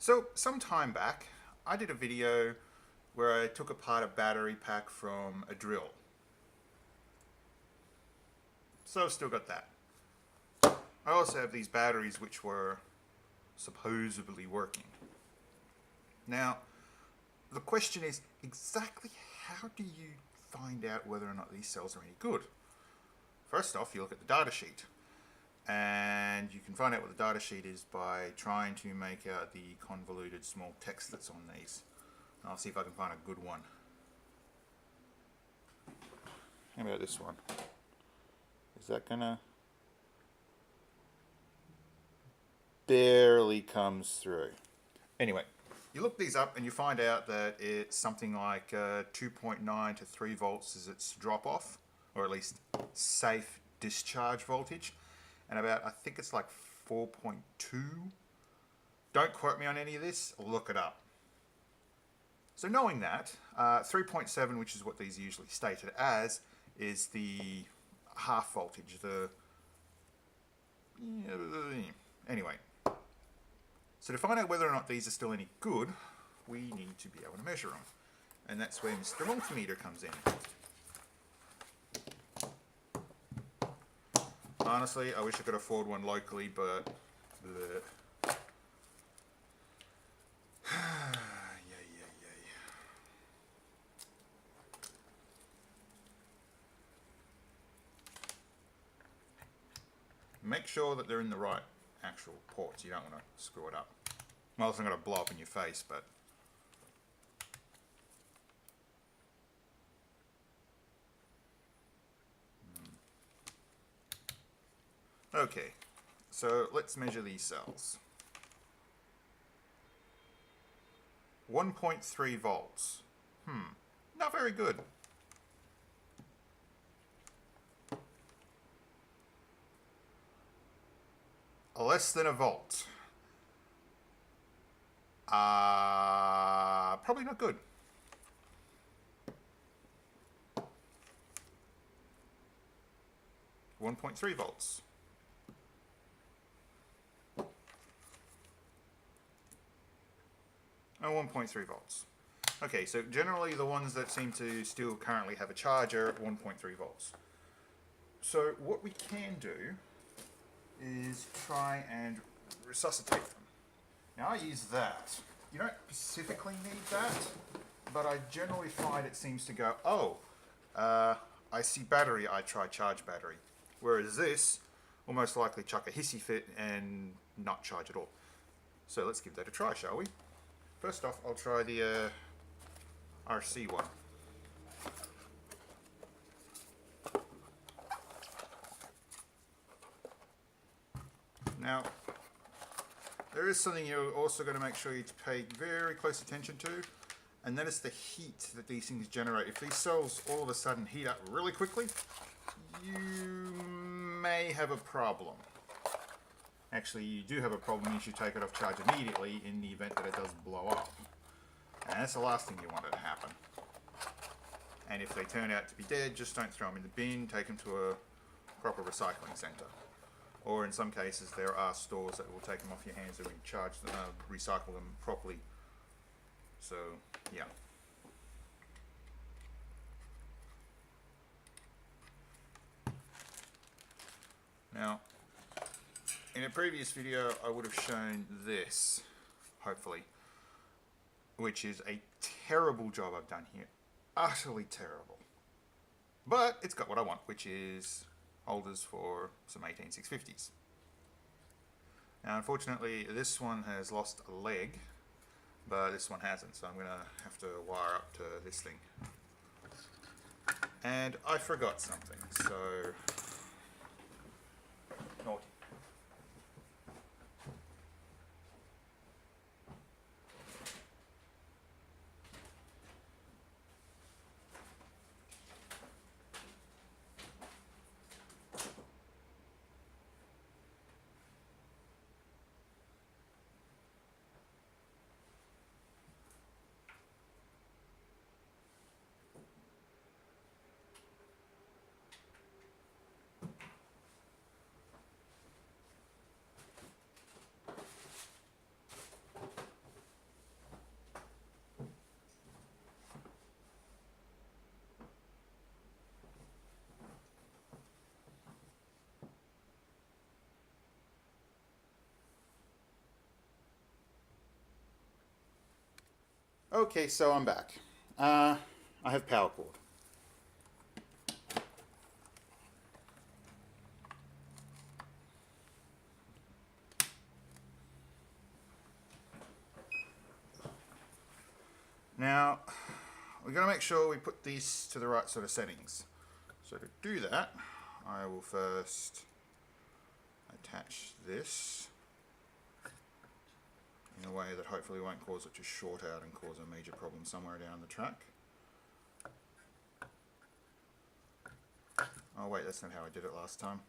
So some time back, I did a video where I took apart a battery pack from a drill. So I've still got that. I also have these batteries which were supposedly working. Now, the question is exactly how do you find out whether or not these cells are any good? First off, you look at the data sheet. And you can find out what the data sheet is by trying to make out the convoluted small text that's on these. And I'll see if I can find a good one. How about this one? Is that gonna... barely comes through. Anyway, you look these up and you find out that it's something like 2.9 to 3 volts is its drop off, or at least safe discharge voltage. And about, I think it's like 4.2. Don't quote me on any of this, look it up. So knowing that, 3.7, which is what these usually stated as, is the half voltage, anyway. So to find out whether or not these are still any good, we need to be able to measure them. And that's where Mr. Multimeter comes in. Honestly, I wish I could afford one locally, but... Make sure that they're in the right actual ports. You don't want to screw it up. Well, it's not going to blow up in your face, but... Okay, so let's measure these cells. 1.3 volts. Not very good. Less than a volt. Probably not good. .3 volts. Oh, 1.3 volts. Okay, so generally the ones that seem to still currently have a charge are at 1.3 volts. So what we can do is try and resuscitate them. Now I use that. You don't specifically need that, but I generally find it seems to go, oh, I see battery, I try charge battery. Whereas this will most likely chuck a hissy fit and not charge at all. So let's give that a try, shall we? First off, I'll try the RC one. Now, there is something you're also going to make sure you pay very close attention to, and that is the heat that these things generate. If these cells all of a sudden heat up really quickly, you may have a problem. Actually, you do have a problem if you take it off charge immediately in the event that it does blow up. And that's the last thing you want to happen. And if they turn out to be dead, just don't throw them in the bin, take them to a proper recycling centre. Or in some cases, there are stores that will take them off your hands and recycle them properly. So, yeah. Now, in a previous video, I would have shown this, hopefully, which is a terrible job I've done here. Utterly terrible. But it's got what I want, which is holders for some 18650s. Now, unfortunately, this one has lost a leg, but this one hasn't, so I'm going to have to wire up to this thing. And I forgot something, so... naughty. Okay, so I'm back. I have power cord. Now, we're going to make sure we put these to the right sort of settings. So to do that, I will first attach this in a way that hopefully won't cause it to short out and cause a major problem somewhere down the track. Oh wait, that's not how I did it last time.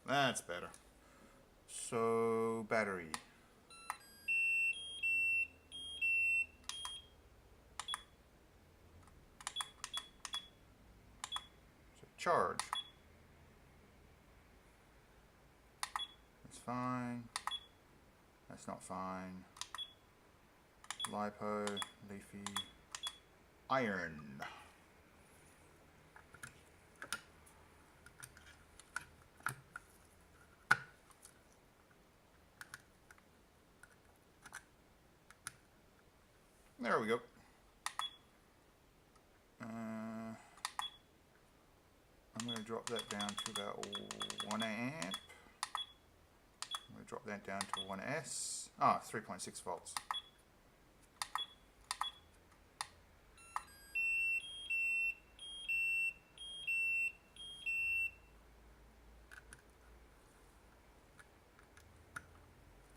That's better. So, battery. So, charge. That's fine. That's not fine. Lipo, leafy, iron. There we go. I'm going to drop that down to about 1 amp. I'm going to drop that down to 1S. 3.6 volts.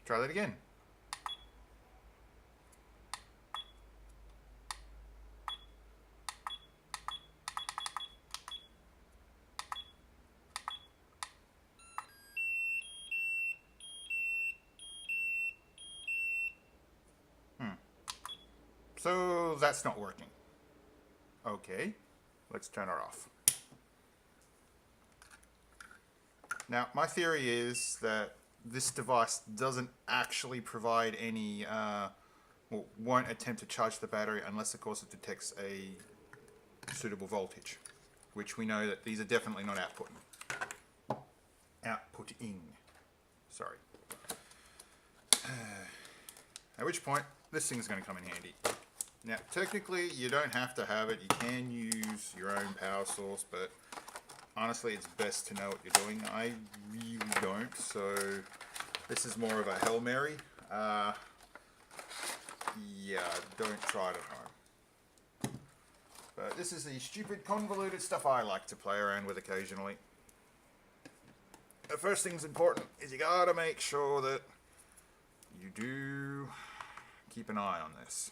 Try that again. So that's not working. Okay, let's turn it off. Now, my theory is that this device doesn't actually provide any, won't attempt to charge the battery unless, of course, it detects a suitable voltage, which we know that these are definitely not outputting. Outputting. Sorry. At which point, this thing's going to come in handy. Now, technically, you don't have to have it. You can use your own power source, but honestly, it's best to know what you're doing. I really don't, so this is more of a Hail Mary. Yeah, don't try it at home. But this is the stupid, convoluted stuff I like to play around with occasionally. The first thing's important is you gotta make sure that you do keep an eye on this.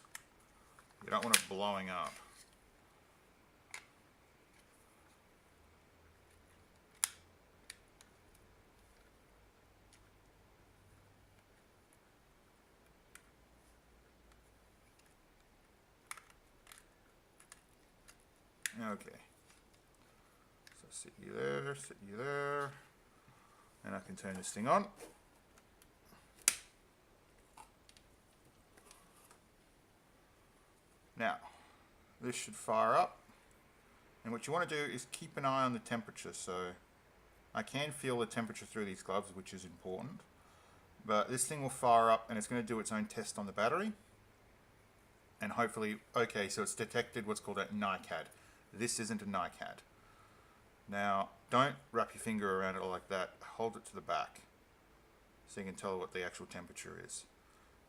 You don't want it blowing up. Okay. So sit you there, and I can turn this thing on. Now, this should fire up, and what you want to do is keep an eye on the temperature. So I can feel the temperature through these gloves, which is important, but this thing will fire up and it's going to do its own test on the battery, and hopefully, okay, so it's detected what's called a NiCad. This isn't a NiCad. Now, don't wrap your finger around it like that. Hold it to the back so you can tell what the actual temperature is.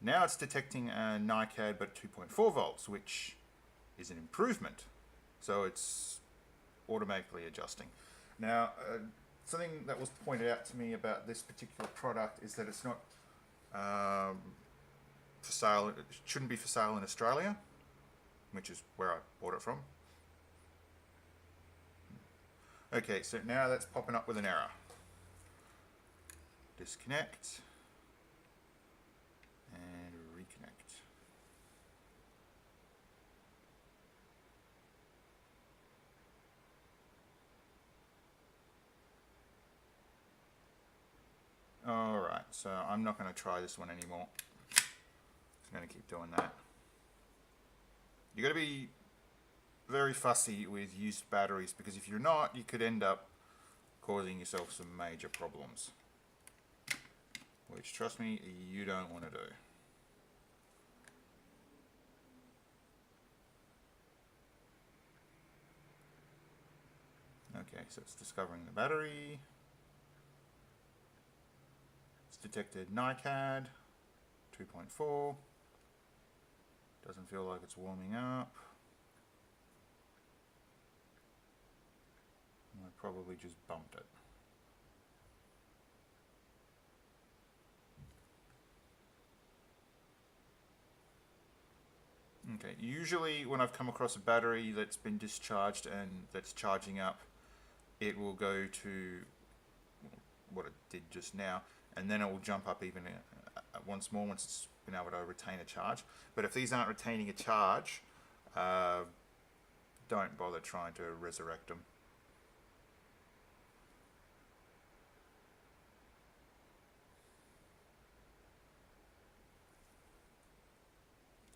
Now it's detecting a NiCad but 2.4 volts, which is an improvement. So it's automatically adjusting. Now, something that was pointed out to me about this particular product is that it's not for sale. It shouldn't be for sale in Australia, which is where I bought it from. Okay, so now that's popping up with an error. Disconnect and reconnect. Alright, so I'm not going to try this one anymore. I'm going to keep doing that. You got to be very fussy with used batteries, because if you're not, you could end up causing yourself some major problems. which, trust me, you don't want to do. Okay, so it's discovering the battery. It's detected NiCad 2.4. Doesn't feel like it's warming up. I probably just bumped it. Okay, usually when I've come across a battery that's been discharged and that's charging up, it will go to what it did just now, and then it will jump up even once more once it's been able to retain a charge. But if these aren't retaining a charge, don't bother trying to resurrect them.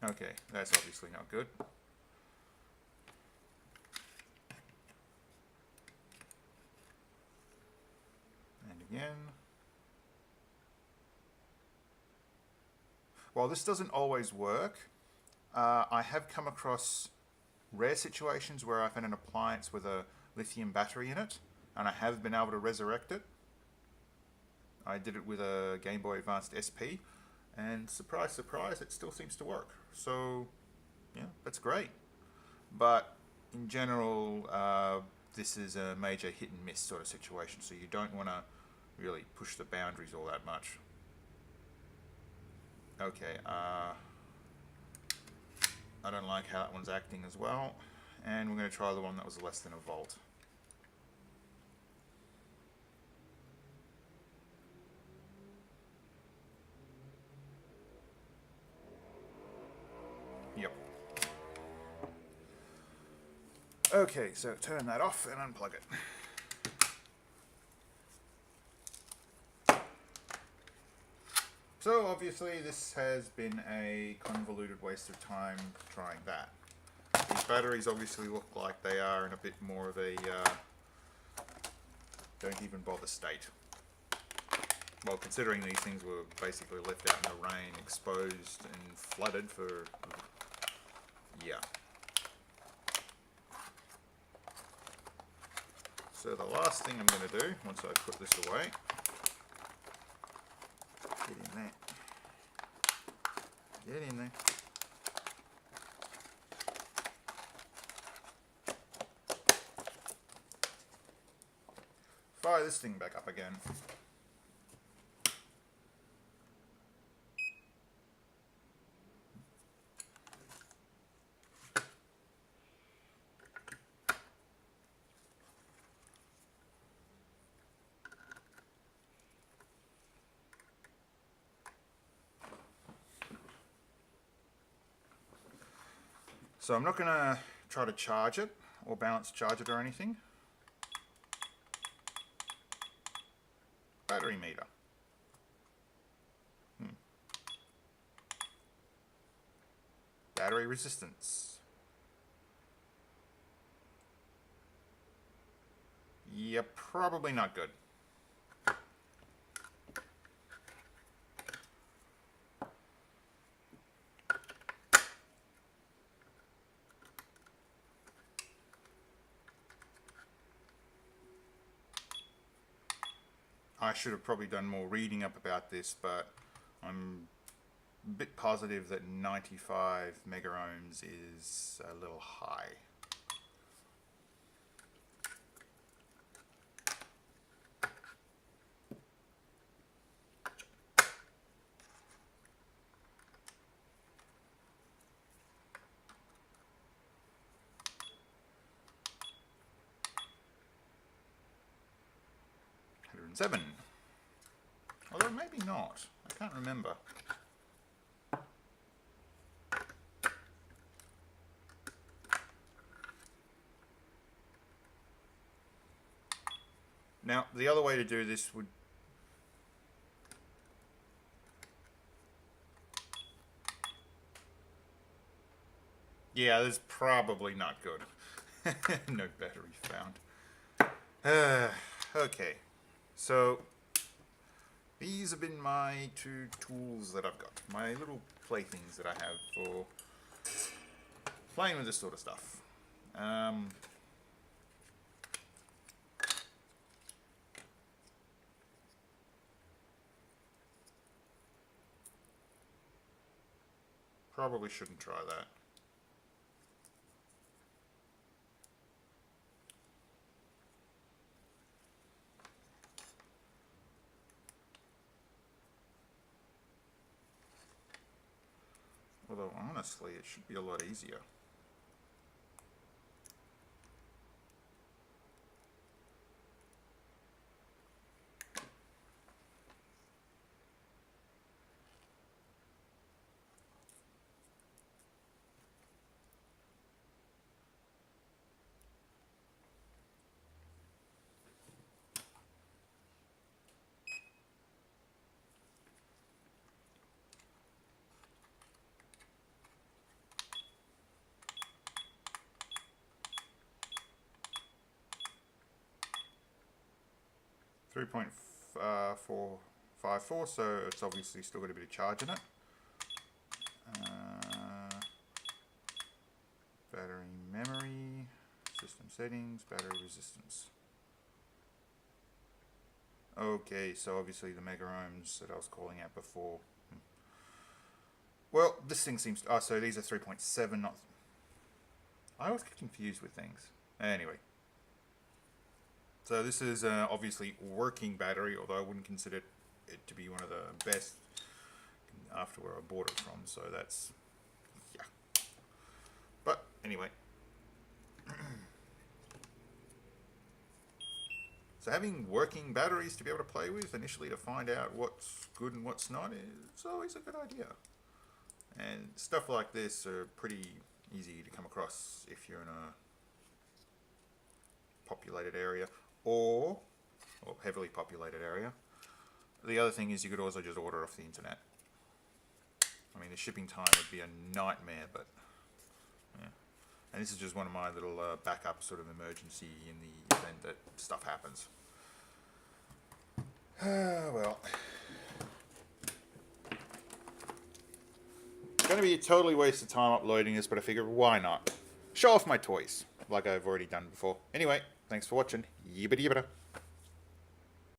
Okay, that's obviously not good. And again. While this doesn't always work, I have come across rare situations where I've had an appliance with a lithium battery in it, and I have been able to resurrect it. I did it with a Game Boy Advanced SP, and surprise, surprise, it still seems to work. So, yeah, that's great. But in general, this is a major hit and miss sort of situation, so you don't want to really push the boundaries all that much. Okay, I don't like how that one's acting as well, and we're going to try the one that was less than a volt. Yep. Okay, so turn that off and unplug it. So obviously this has been a convoluted waste of time trying that. These batteries obviously look like they are in a bit more of a don't even bother state. Well, considering these things were basically left out in the rain, exposed and flooded for, yeah. So the last thing I'm going to do, once I put this away, get in there, get in there. Fire this thing back up again. So I'm not going to try to charge it or balance charge it or anything. Battery meter. Battery resistance. Yeah, probably not good. I should have probably done more reading up about this, but I'm a bit positive that 95 mega ohms is a little high. Seven. Although maybe not. I can't remember. Now, the other way to do this would... Yeah, that's probably not good. No battery found. Okay. So, these have been my two tools that I've got. My little playthings that I have for playing with this sort of stuff. Probably shouldn't try that. Although honestly, it should be a lot easier. .454, so it's obviously still got a bit of charge in it. Battery memory, system settings, battery resistance. Okay, so obviously the mega ohms that I was calling out before. Well, this thing seems to, so these are 3.7, not, I always get confused with things. Anyway. So this is obviously working battery, although I wouldn't consider it to be one of the best after where I bought it from, so that's, yeah. But anyway. So having working batteries to be able to play with initially to find out what's good and what's not, it's always a good idea. And stuff like this are pretty easy to come across if you're in a populated area or heavily populated area. The other thing is you could also just order off the internet. I mean, the shipping time would be a nightmare, but yeah. And this is just one of my little backup sort of emergency in the event that stuff happens. Well, it's going to be a totally waste of time uploading this, but I figured why not? Show off my toys, like I've already done before. Anyway, thanks for watching. Yibbity yibbita.